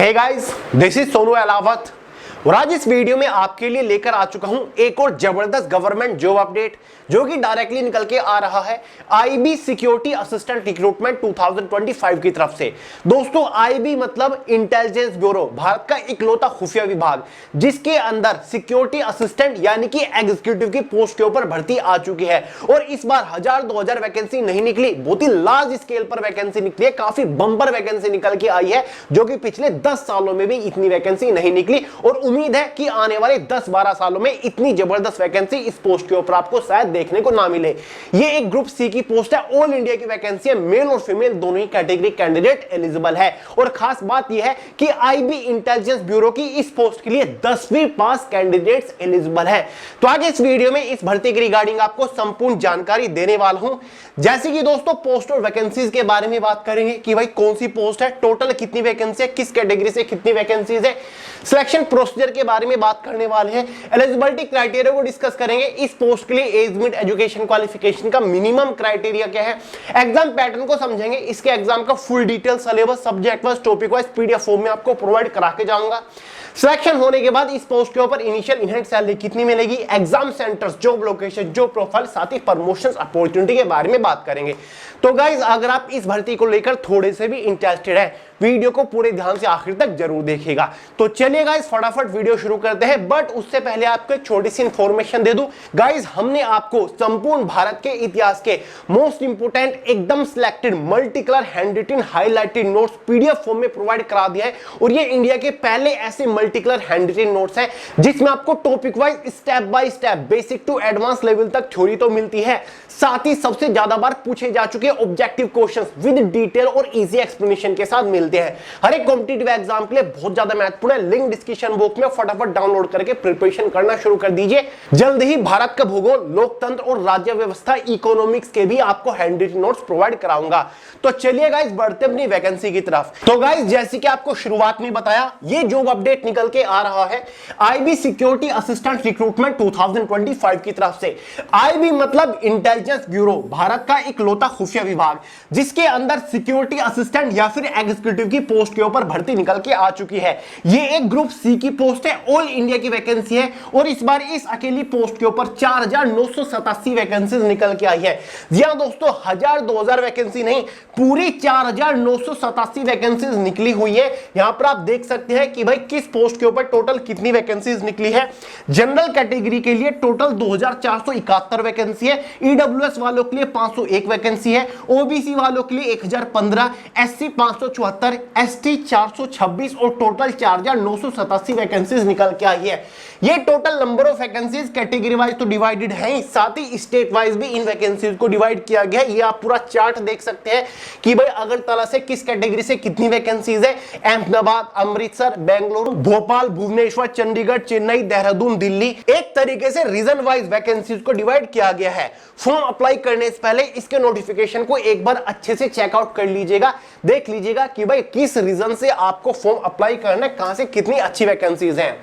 Hey guys, this is Sonu Alawat और आज इस वीडियो में आपके लिए लेकर आ चुका हूं एक और जबरदस्त गवर्नमेंट जॉब अपडेट जो कि डायरेक्टली निकल के आ रहा है आईबी सिक्योरिटी असिस्टेंट रिक्रूटमेंट 2025 की तरफ से। दोस्तों, आईबी मतलब इंटेलिजेंस ब्यूरो, भारत का इकलौता खुफिया विभाग जिसके अंदर सिक्योरिटी असिस्टेंट यानी कि एग्जीक्यूटिव की पोस्ट के ऊपर भर्ती आ चुकी है। और इस बार 1000-2000 वैकेंसी नहीं निकली, बहुत ही लार्ज स्केल पर वैकेंसी निकली है, काफी बंपर वैकेंसी निकल के आई है जो कि पिछले 10 सालों में भी इतनी वैकेंसी नहीं निकली। और उम्मीद है कि आने वाले 10-12 सालों में इतनी जबरदस्त वैकेंसी इस पोस्ट के ऊपर आपको शायद देखने को ना मिले। ये एक ग्रुप सी की पोस्ट है, ऑल इंडिया की वैकेंसी है, मेल और फीमेल दोनों ही कैटेगरी कैंडिडेट एलिजिबल है। और खास बात यह है कि आईबी इंटेलिजेंस ब्यूरो की इस पोस्ट के लिए 10वीं पास कैंडिडेट्स एलिजिबल है। तो आज इस वीडियो में इस भर्ती के रिगार्डिंग आपको संपूर्ण जानकारी देने वाला हूं। जैसे कि दोस्तों पोस्ट और वैकेंसीज के बारे में बात करेंगे कि भाई कौन सी पोस्ट है, टोटल कितनी वैकेंसी है, किस कैटेगरी से कितनी वैकेंसीज है, सिलेक्शन प्रोसीजर के बारे में बात करने वाले हैं, एलिजिबिलिटी क्राइटेरिया को डिस्कस करेंगे, इस पोस्ट के लिए एज लिमिट, एजुकेशन क्वालिफिकेशन का मिनिमम क्राइटेरिया क्या है, एग्जाम पैटर्न को समझेंगे, इसके एग्जाम का full detail syllabus subject wise topic wise PDF form में आपको प्रोवाइड करा के जाऊंगा। सिलेक्शन होने के बाद इस पोस्ट के ऊपर इनिशियल इनहेड सैलरी कितनी मिलेगी, exam centres, job location, job profile, साथ ही प्रमोशंस अपॉर्चुनिटी के बारे में बात करेंगे। तो गाइस, अगर आप इस भर्ती को लेकर थोड़े से भी इंटरेस्टेड है, वीडियो को पूरे ध्यान से आखिर तक जरूर देखिएगा। तो चलिए गाइस, फटाफट वीडियो शुरू करते हैं। बट उससे पहले आपको एक छोटी सी इंफॉर्मेशन दे दूं। गाइस, हमने आपको संपूर्ण भारत के इतिहास के मोस्ट इंपोर्टेंट, एकदम selected, multi colour handwritten highlighted notes PDF form में प्रोवाइड करा दिया है। और ये इंडिया के पहले ऐसे multi colour handwritten notes हैं जिसमें आपको topic wise step by step basic to advance level तक थ्योरी तो मिलती है, साथ ही सबसे ज्यादा बार पूछे जा चुके ऑब्जेक्टिव क्वेश्चंस विद डिटेल और इजी एक्सप्लेनेशन के साथ मिलते हैं। हर एक कॉम्पिटिटिव एग्जाम के लिए बहुत ज्यादा महत्वपूर्ण है। लिंक डिस्क्रिप्शन बॉक्स में, फटाफट डाउनलोड करके प्रिपरेशन करना शुरू कर दीजिए। जल्द ही भारत का भूगोल, लोकतंत्र और राज्य व्यवस्था, इकोनॉमिक्स के भी आपको हैंड रिटन नोट्स प्रोवाइड कराऊंगा। तो चलिए गाइस, बढ़ते अपनी वैकेंसी की तरफ। तो गाइस, जैसे कि आपको शुरुआत में बताया, ये जॉब अपडेट निकल के आ रहा है आईबी सिक्योरिटी असिस्टेंट रिक्रूटमेंट 2025 की तरफ से। आईबी मतलब इंटेलिजेंस ब्यूरो, भारत का इकलौता खुफिया विभाग जिसके अंदर सिक्योरिटी असिस्टेंट या फिर एग्जीक्यूटिव की पोस्ट के ऊपर भर्ती निकल के आ चुकी है। ये एक ग्रुप सी की पोस्ट है, ऑल इंडिया की वैकेंसी है। और इस बार इस अकेली पोस्ट के ऊपर 4987 वैकेंसीज निकल के आई है। जी हां दोस्तों, 1000-2000 वैकेंसी नहीं, पूरी 4987 वैकेंसीज निकली हुई है। यहां पर आप देख सकते हैं कि भाई किस पोस्ट के ऊपर टोटल कितनी वैकेंसीज निकली है। जनरल कैटेगरी के लिए टोटल 2471 वैकेंसी है, ईडब्ल्यूएस वालों के लिए 501 वैकेंसी है, ओबीसी वालों के लिए 1015, एससी 574, एसटी 426 और टोटल 4987 वैकेंसीज निकल के आई है। ये total number of vacancies category wise तो डिवाइडेड है, साथ ही स्टेट वाइज भी इन वैकेंसीज को डिवाइड किया गया है। ये आप पूरा चार्ट देख सकते हैं कि भाई अगरतला से किस कैटेगरी से कितनी वैकेंसीज है, अहमदाबाद, अमृतसर, बेंगलुरु, भोपाल, भुवनेश्वर, चंडीगढ़, चेन्नई, देहरादून, दिल्ली, एक तरीके से रीजन वाइज वैकेंसीज को डिवाइड किया गया है। फॉर्म अप्लाई करने से पहले इसके नोटिफिकेशन को एक बार अच्छे से चेकआउट कर लीजिएगा, देख लीजिएगा कि भाई किस रीजन से आपको फॉर्म अप्लाई करना है, कहां से कितनी अच्छी वैकेंसीज हैं।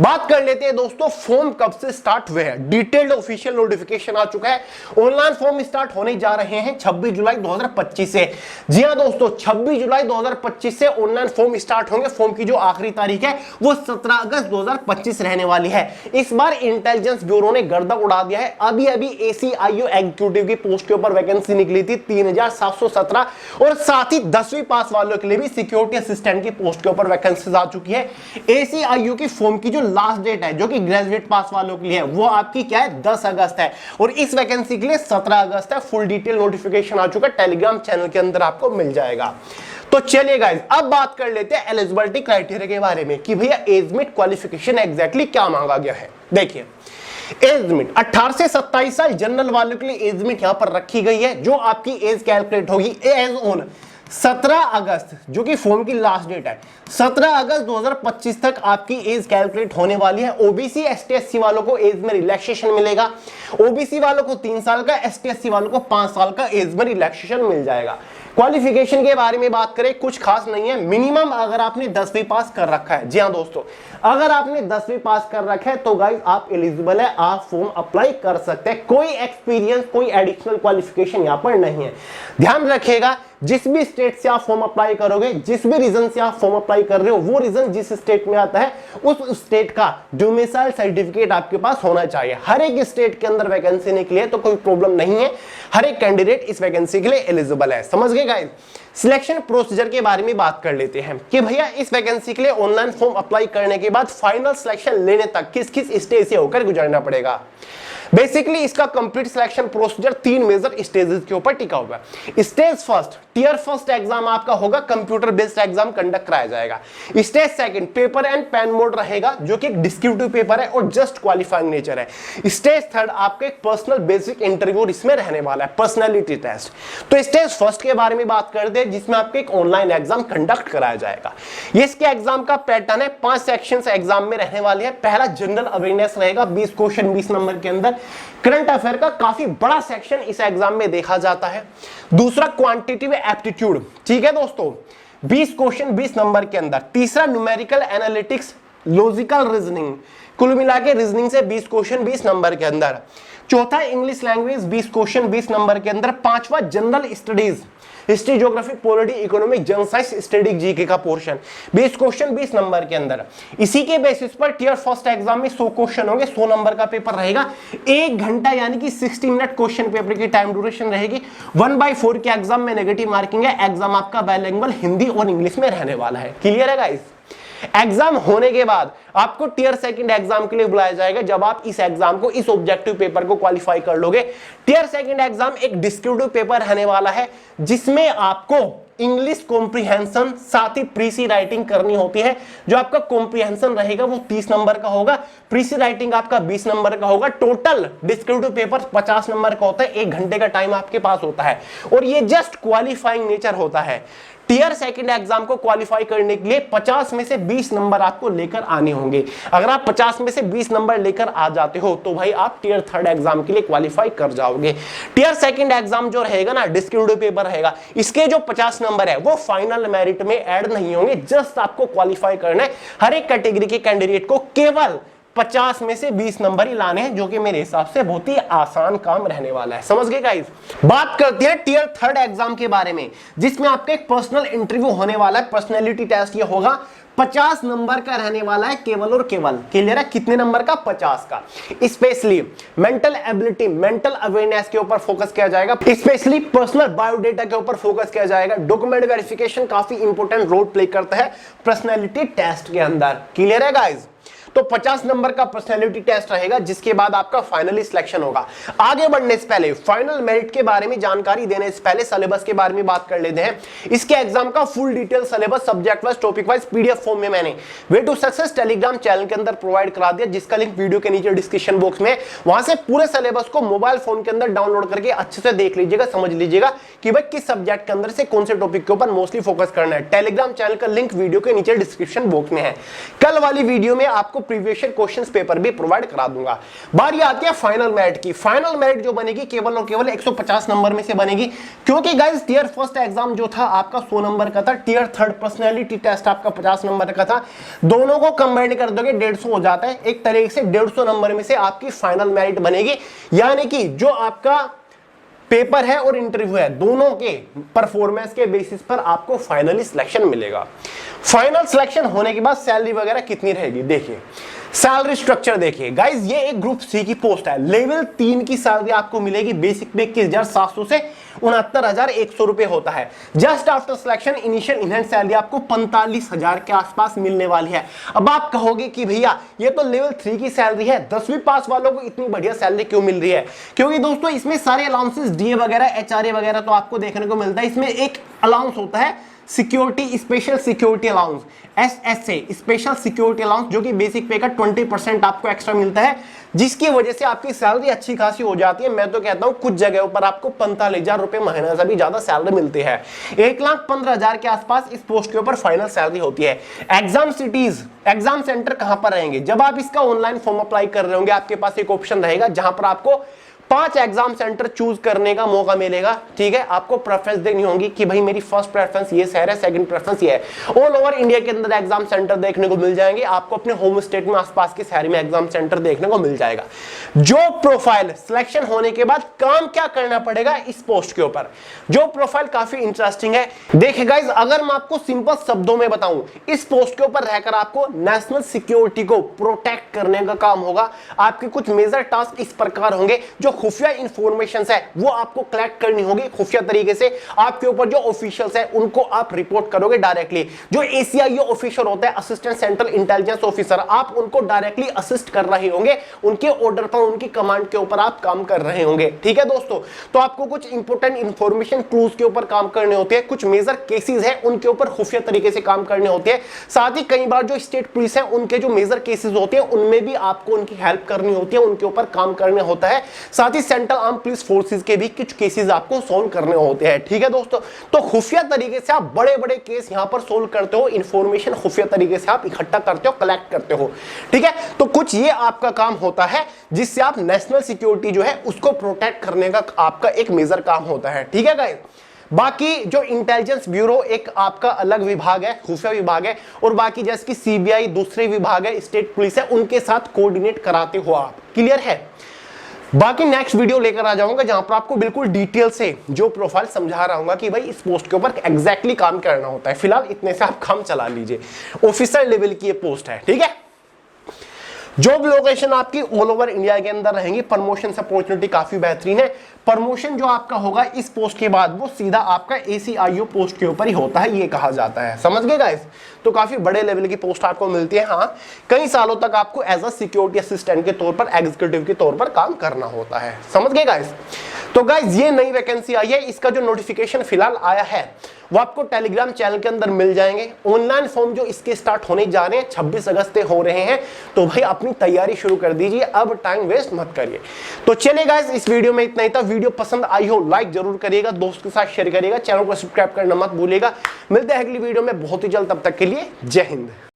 बात कर लेते हैं दोस्तों, फॉर्म कब से स्टार्ट हुए हैं। डिटेल्ड ऑफिशियल नोटिफिकेशन आ चुका है। ऑनलाइन फॉर्म स्टार्ट होने जा रहे हैं 26 जुलाई 2025 से। जी हां दोस्तों, 26 जुलाई 2025 से ऑनलाइन फॉर्म स्टार्ट होंगे। फॉर्म की जो आखिरी तारीख है वो 17 अगस्त 2025 रहने वाली है। इस बार इंटेलिजेंस ब्यूरो ने गर्दा उड़ा दिया है। अभी अभी एसीआईयू एग्जीक्यूटिव की पोस्ट के ऊपर वैकेंसी निकली थी 3717, और साथ ही 10वीं पास वालों के लिए भी सिक्योरिटी असिस्टेंट की पोस्ट के ऊपर वैकेंसी आ चुकी है। एसीआईयू की फॉर्म की जो लास्ट डेट है, जो कि ग्रेजुएट पास वालों के लिए है, वो आपकी क्या है, 10 अगस्त है। और इस वैकेंसी के लिए 17 अगस्त है। फुल डिटेल नोटिफिकेशन आ चुका है, टेलीग्राम चैनल के अंदर आपको मिल जाएगा। तो चलिए गाइस, अब बात कर लेते हैं एलिजिबिलिटी क्राइटेरिया के बारे में कि भैया एज लिमिट क्वालिफिकेशन एग्जैक्टली क्या मांगा गया है। देखिए, एज लिमिट 18 से 27 साल जनरल वालों के लिए एज लिमिट यहां पर रखी गई है, जो आपकी एज कैलकुलेट होगी एज ऑन 17 अगस्त, जो कि फॉर्म की लास्ट डेट है। 17 अगस्त 2025 तक आपकी एज कैलकुलेट होने वाली है। ओबीसी एसटी एससी वालों को एज में रिलैक्सेशन मिलेगा। ओबीसी वालों को 3 साल का, एसटी एससी वालों को 5 साल का एज में रिलैक्सेशन मिल जाएगा। क्वालिफिकेशन के बारे में बात करें, कुछ खास नहीं है। मिनिमम अगर आपने 10वीं पास कर रखा है, जी हाँ दोस्तों, अगर आपने 10वीं पास कर रखा है तो गाइस आप एलिजिबल है, आप फॉर्म अप्लाई कर सकते हैं। कोई एक्सपीरियंस, कोई एडिशनल क्वालिफिकेशन यहाँ पर नहीं है। ध्यान रखिएगा, जिस भी स्टेट से आप फॉर्म अप्लाई करोगे, जिस भी रीजन से आप फॉर्म अप्लाई कर रहे हो, वो रीजन जिस स्टेट में आता है उस स्टेट का डोमिसाइल सर्टिफिकेट आपके पास होना चाहिए। हर एक स्टेट के अंदर वैकेंसी निकली है तो कोई प्रॉब्लम नहीं है, हर एक कैंडिडेट इस वैकेंसी के लिए एलिजिबल है। समझ गए गाइस? सिलेक्शन प्रोसीजर के बारे में बात कर लेते हैं कि भैया इस वैकेंसी के लिए ऑनलाइन फॉर्म अप्लाई करने के बाद फाइनल सिलेक्शन लेने तक किस किस स्टेज से होकर गुजरना पड़ेगा। बेसिकली इसका complete selection procedure 3 major stages के ऊपर टिका हुआ है। Stage first, tier first exam आपका होगा, कंप्यूटर बेस्ड एग्जाम कंडक्ट कराया जाएगा। Stage second, paper and pen mode रहेगा जो कि एक डिस्क्रिप्टिव पेपर है और जस्ट क्वालिफाइंग नेचर है। स्टेज थर्ड आपका एक पर्सनल बेसिक इंटरव्यू इसमें रहने वाला है, पर्सनैलिटी टेस्ट। तो स्टेज फर्स्ट के बारे में बात करते हैं जिसमें आपका एक ऑनलाइन एग्जाम कंडक्ट कराया जाएगा। ये इसके एग्जाम का पैटर्न है, 5 सेक्शंस एग्जाम में रहने वाले हैं। पहला जनरल अवेयरनेस रहेगा, 20 क्वेश्चन 20 नंबर के अंदर। करंट अफेयर का काफी बड़ा सेक्शन इस एग्जाम में देखा जाता है। दूसरा क्वांटिटेटिव एप्टीट्यूड, ठीक है दोस्तों, 20 क्वेश्चन 20 नंबर के अंदर। तीसरा न्यूमेरिकल एनालिटिक्स, लॉजिकल रीजनिंग, कुल मिला के रीजनिंग से 20 क्वेश्चन 20 नंबर के अंदर। चौथा इंग्लिश लैंग्वेज, 20 क्वेश्चन 20 नंबर के अंदर। पांचवा general studies, history, geography, polity, economic, general science, static, GK का पोर्शन, 20 क्वेश्चन 20 नंबर के अंदर। इसी के बेसिस पर टियर फर्स्ट एग्जाम में 100 क्वेश्चन होंगे, 100 नंबर का पेपर रहेगा। 1 घंटा यानी कि 60 मिनट क्वेश्चन पेपर की टाइम ड्यूरेशन रहेगी। 1/4 के एग्जाम में नेगेटिव मार्किंग है। एग्जाम आपका बायलैंग्वेज हिंदी और इंग्लिश में रहने वाला है। क्लियर है गाइस? एग्जाम होने के बाद आपको टियर सेकंड एग्जाम के लिए बुलाया जाएगा जब आप इस एग्जाम को, इस ऑब्जेक्टिव पेपर को क्वालिफाई कर लोगे। टियर सेकंड एग्जाम एक डिस्क्रिप्टिव पेपर रहने वाला है जिसमें आपको इंग्लिश कॉम्प्रिहेंशन साथ ही प्रीसी राइटिंग करनी होती है। जो आपका कॉम्प्रिहेंशन रहेगा वो 30 नंबर का होगा, प्रीसी राइटिंग आपका 20 नंबर का होगा। टोटल डिस्क्रिप्टिव पेपर 50 नंबर का होता है। 1 घंटे का टाइम आपके पास होता है और ये जस्ट क्वालिफाइंग नेचर होता है। टियर सेकंड एग्जाम को क्वालिफाई करने के लिए 50 में से 20 नंबर आपको लेकर आने होंगे। अगर आप 50 में से 20 नंबर लेकर आ जाते हो तो भाई आप टियर थर्ड एग्जाम के लिए क्वालिफाई कर जाओगे। टियर सेकंड एग्जाम जो रहेगा ना, डिस्क्रिप्टिव पेपर रहेगा, इसके जो 50 नंबर है वो फाइनल मेरिट में ऐड नहीं होंगे। जस्ट आपको क्वालिफाई करना है। हर एक कैटेगरी के कैंडिडेट को केवल 50 में से 20 नंबर ही लाने हैं, जो कि मेरे हिसाब से बहुत ही आसान काम रहने वाला है। समझ गए गाइस? बात करते हैं टियर थर्ड एग्जाम के बारे में जिसमें आपका एक पर्सनल इंटरव्यू होने वाला है। पर्सनैलिटी टेस्ट ये होगा, 50 नंबर का रहने वाला है केवल और केवल। क्लियर है? कितने नंबर का? 50 का। Specially mental ability, mental awareness के ऊपर फोकस किया जाएगा। स्पेशली पर्सनल बायोडेटा के ऊपर फोकस किया जाएगा। डॉक्यूमेंट वेरिफिकेशन काफी इंपॉर्टेंट रोल प्ले करता है पर्सनैलिटी टेस्ट के अंदर। क्लियर है गाइस? तो 50 नंबर का पर्सनैलिटी टेस्ट रहेगा जिसके बाद आपका फाइनली सिलेक्शन होगा। आगे बढ़ने से पहले, फाइनल मेरिट के बारे में जानकारी देने से पहले सिलेबस के बारे में बात कर लेते हैं। इसके एग्जाम का full detail syllabus subject wise, topic wise PDF form में मैंने way to success Telegram channel के अंदर प्रोवाइड करा दिया, जिसका लिंक वीडियो के नीचे डिस्क्रिप्शन बॉक्स में। वहां से पूरे सिलेबस को मोबाइल फोन के अंदर डाउनलोड करके अच्छे से देख लीजिएगा, समझ लीजिएगा कि भाई किस सब्जेक्ट के अंदर से कौन से टॉपिक के ऊपर मोस्टली फोकस करना है। टेलीग्राम चैनल का लिंक वीडियो के नीचे डिस्क्रिप्शन बॉक्स में है। कल वाली वीडियो में आपको प्रीवियस क्वेश्चन पेपर भी प्रोवाइड करा दूंगा। बारी आती है फाइनल मेरिट की। फाइनल मेरिट जो बनेगी केवल और केवल 150 नंबर में से बनेगी, क्योंकि गाइस टियर फर्स्ट एग्जाम जो था आपका 100 नंबर का था, टियर थर्ड पर्सनैलिटी टेस्ट आपका 50 नंबर का था। दोनों को कंबाइन कर दोगे 150 हो जाता है। एक तरीके से 150 नंबर में से आपकी फाइनल मेरिट बनेगी, यानी कि जो आपका पेपर है और इंटरव्यू है, दोनों के परफॉर्मेंस के बेसिस पर आपको फाइनली सिलेक्शन मिलेगा। फाइनल सिलेक्शन होने के बाद सैलरी वगैरह कितनी रहेगी देखिए। सैलरी स्ट्रक्चर देखिए गाइस, ये एक ग्रुप सी की पोस्ट है। लेवल 3 की सैलरी आपको मिलेगी बेसिक पे 21,700 से 69,100 रुपए होता है। Just after selection initial in hand salary आपको 45,000 के आसपास मिलने वाली है। अब आप कहोगे कि भैया ये तो लेवल 3 की सैलरी है, 10वीं पास वालों को इतनी बढ़िया सैलरी क्यों मिल रही है? क्योंकि दोस्तों इसमें सारे अलाउंसेस, डीए वगैरह, एचआरए वगैरह तो आपको देखने को मिलता है। इसमें एक अलाउंस होता है security, special security allowance, SSA, special security allowance, जो कि बेसिक पे का 20% आपको एक्स्ट्रा मिलता है, जिसकी वजह से आपकी सैलरी अच्छी खासी हो जाती है। मैं तो कहता हूं कुछ जगहों पर आपको 45,000 रुपए महीने से भी ज्यादा सैलरी मिलती है। 1,15,000 के आसपास इस पोस्ट के ऊपर फाइनल सैलरी होती है। एग्जाम सिटीज, एग्जाम सेंटर कहां पर रहेंगे? जब आप इसका ऑनलाइन फॉर्म अप्लाई कर रहे होंगे, आपके पास एक ऑप्शन रहेगा जहां पर आपको 5 एग्जाम सेंटर चूज करने का मौका मिलेगा। ठीक है, आपको प्रेफरेंस देनी होगी कि भाई मेरी फर्स्ट प्रेफरेंस ये शहर है, सेकंड प्रेफरेंस ये है। ऑल ओवर इंडिया के अंदर एग्जाम सेंटर देखने को मिल जाएंगे, आपको अपने होम स्टेट में आसपास के शहर में एग्जाम सेंटर देखने को मिल जाएगा। जॉब प्रोफाइल सिलेक्शन होने के बाद काम क्या करना पड़ेगा इस पोस्ट के ऊपर, जॉब प्रोफाइल काफी इंटरेस्टिंग है। देखिए गाइस, अगर मैं आपको सिंपल शब्दों में बताऊं, इस पोस्ट के ऊपर रहकर आपको नेशनल सिक्योरिटी को प्रोटेक्ट करने का काम होगा। आपके कुछ मेजर टास्क इस प्रकार होंगे, जो खुफिया इंफॉर्मेशन है वो आपको कलेक्ट करनी होगी खुफिया तरीके से। आपके ऊपर जो ऑफिशियल्स है उनको आप रिपोर्ट करोगे डायरेक्टली। जो ACIO ऑफिसर होता है, असिस्टेंट सेंट्रल इंटेलिजेंस ऑफिसर, आप उनको डायरेक्टली असिस्ट कर रहे होंगे, उनके ऑर्डर पर, उनकी कमांड के ऊपर आप काम कर रहे होंगे। ठीक है दोस्तों, तो आपको कुछ इंपोर्टेंट इंफॉर्मेशन क्लूज के ऊपर काम करने होते हैं, कुछ मेजर केसेस है उनके ऊपर खुफिया तरीके से काम करने होते हैं। साथ ही कई बार जो स्टेट पुलिस है उनके जो मेजर केसेस होते हैं उनमें भी आपको उनकी हेल्प करनी होती है, उनके ऊपर काम करने होता है। साथ ही सेंट्रल आर्म पुलिस फोर्सेस के भी कुछ केसेस आपको सोल्व करने होते हैं। ठीक है दोस्तों, तो खुफिया तरीके से आप बड़े बड़े केस यहां पर सोल्व करते हो, इंफॉर्मेशन खुफिया तरीके से आप इकट्ठा करते हो, कलेक्ट करते हो। ठीक है, तो कुछ ये आपका काम होता है जिससे आप नेशनल सिक्योरिटी जो है उसको प्रोटेक्ट करने का आपका एक मेजर काम होता है। ठीक है गाइस, बाकी जो इंटेलिजेंस ब्यूरो एक आपका अलग विभाग है, खुफिया विभाग है, और बाकी जैसे कि CBI दूसरे विभाग है, स्टेट पुलिस है, उनके साथ कोऑर्डिनेट कराते हो आप। क्लियर है? बाकी नेक्स्ट वीडियो लेकर आ जाऊंगा जहां पर आपको बिल्कुल डिटेल से जो प्रोफाइल समझा रहा हूं कि भाई इस पोस्ट के ऊपर एग्जैक्टली काम करना होता है। फिलहाल इतने से आप काम चला लीजिए, ऑफिसर लेवल की ये पोस्ट है। ठीक है, जॉब लोकेशन आपकी ऑल ओवर इंडिया के अंदर रहेंगी। प्रमोशन अपॉर्चुनिटी काफी बेहतरीन है। प्रमोशन जो आपका होगा इस पोस्ट के बाद वो सीधा आपका ACIO पोस्ट के ऊपर ही होता है, ये कहा जाता है। समझ गए गाइस? तो काफी बड़े लेवल की पोस्ट आपको मिलती है। हाँ, कई सालों तक आपको एज अ सिक्योरिटी असिस्टेंट के तौर पर, एग्जीक्यूटिव के तौर पर काम करना होता है। समझ गए गाइस? तो गाइस, ये नई वैकेंसी आई है, इसका जो नोटिफिकेशन फिलहाल आया है वो आपको टेलीग्राम चैनल के अंदर मिल जाएंगे। ऑनलाइन फॉर्म जो इसके स्टार्ट होने जा रहे हैं 26 अगस्त से हो रहे हैं, तो भाई अपनी तैयारी शुरू कर दीजिए, अब टाइम वेस्ट मत करिए। तो चलिए गाइस, इस वीडियो में इतना ही था। वीडियो पसंद आई हो लाइक जरूर करिएगा, दोस्त के साथ शेयर करिएगा, चैनल को सब्सक्राइब करना मत भूलिएगा। मिलते हैं अगली वीडियो में बहुत ही जल्द, तब तक के लिए जय हिंद।